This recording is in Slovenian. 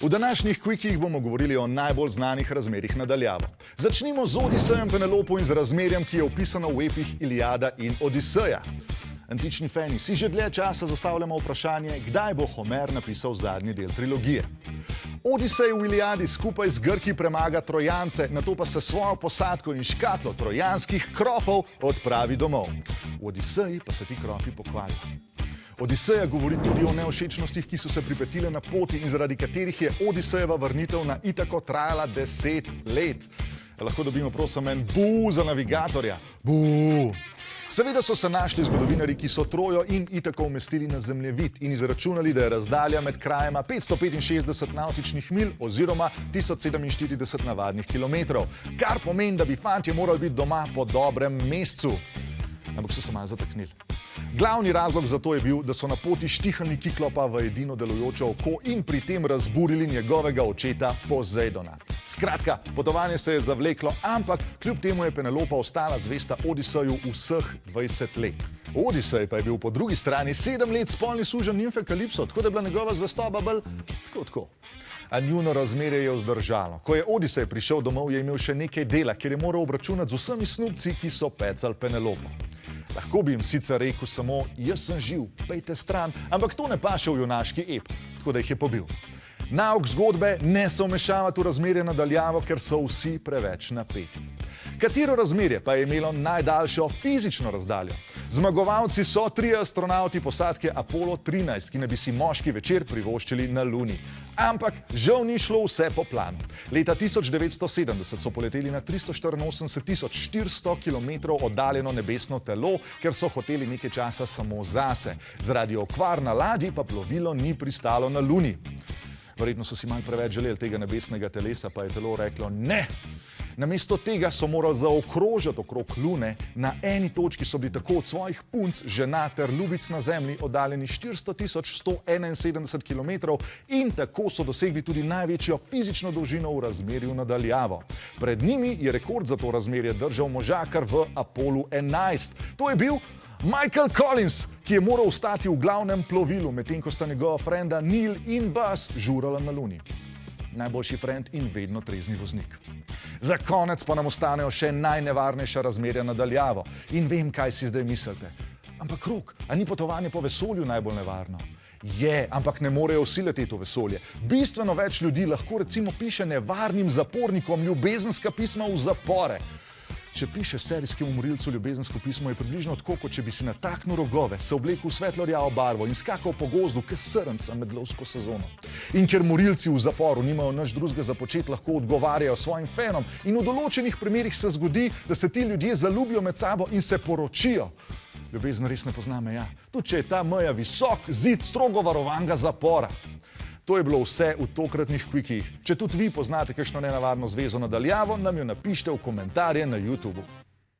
V današnjih Quickiih bomo govorili o najbolj znanih razmerjih na daljavo. Začnimo z Odisejem, Penelopo in z razmerjem, ki je opisano v epih Iliada in Odiseja. Antični fani si že dlje časa zastavljamo vprašanje, kdaj bo Homer napisal zadnji del trilogije. Odisej v Iliadi skupaj z Grki premaga Trojance, nato pa se svojo posadko in škatlo trojanskih krofov odpravi domov. V Odiseji pa se ti krofi pokvarijo. Odiseja govori tudi o nevšečnostih, ki so se pripetile na poti in zaradi katerih je Odisejeva vrnitev na Itako trajala 10 let. Lahko dobimo prosim en bu za navigatorja. Bu! Seveda so se našli zgodovinarji, ki so Trojo in Itako umestili na zemljevid in izračunali, da je razdalja med krajema 565 navtičnih milj oziroma 1047 navadnih kilometrov, kar pomeni, da bi fantje morali biti doma po dobrem mesecu. Ampak so se malo zataknili. Glavni razlog za to je bil, da so na poti štihnili Kiklopa v edino delujoče oko in pri tem razburili njegovega očeta Pozejdona. Skratka, potovanje se je zavleklo, ampak kljub temu je Penelopa ostala zvesta Odiseju vseh 20 let. Odisej pa je bil po drugi strani 7 let spolni suženj nimfe Kalipso, tako da je bila njegova zvestoba bolj tako. A njuno razmerje je vzdržalo. Ko je Odisej prišel domov, je imel še nekaj dela, ker je moral obračunati z vsemi snubci, ki so pecali Penelopo. Lahko bi jim sicer rekel samo, jaz sem živ, pejte stran, ampak to ne paše v junaški ep, tako da jih je pobil. Nauk zgodbe ne se vmešavati v razmerje na daljavo, ker so vsi preveč napeti. Katero razmerje pa je imelo najdaljšo fizično razdaljo? Zmagovalci so 3 astronavti posadke Apollo 13, ki naj bi si moški večer privoščili na Luni. Ampak žal ni šlo vse po planu. Leta 1970 so poleteli na 384.400 km oddaljeno nebesno telo, ker so hoteli nekaj časa samo zase. Zaradi okvar na ladji pa plovilo ni pristalo na Luni. Verjetno so si malo preveč želeli tega nebesnega telesa, pa je telo reklo ne. Namesto tega so morali zaokrožiti okrog Lune, na eni točki so bili tako od svojih punc, žena ter ljubic na Zemlji oddaljeni 400.171 km in tako so dosegli tudi največjo fizično dolžino v razmerju na daljavo. Pred njimi je rekord za to razmerje držal možakar v Apollu 11. To je bil Michael Collins, ki je moral ostati v glavnem plovilu, medtem ko sta njegova frenda Neil in Buzz žurala na Luni. Najboljši frend in vedno trezni voznik. Za konec pa nam ostanejo še najnevarnejša razmerja na daljavo. In vem, kaj si zdaj mislite. Ampak Rok, a ni potovanje po vesolju najbolj nevarno? Je, ampak ne morejo vsi leteti v vesolje. Bistveno več ljudi lahko recimo piše nevarnim zapornikom ljubezenska pisma v zapore. Če pišeš serijskemu morilcu ljubezensko pismo, je približno tako, kot če bi si nataknil rogove, se oblekel v svetlo-rjavo barvo in skakal po gozdu k srnca med lovsko sezono. In ker morilci v zaporu nimajo nič drugega za početi, lahko odgovarjajo svojim fenom in v določenih primerih se zgodi, da se ti ljudje zaljubijo med sabo in se poročijo. Ljubezen res ne pozna meja, tudi če je ta meja visok zid strogo varovanega zapora. To je bilo vse v tokratnih Quickiih. Če tudi vi poznate kakšno nenavadno zvezo na daljavo, nam jo napište v komentarje na YouTubu.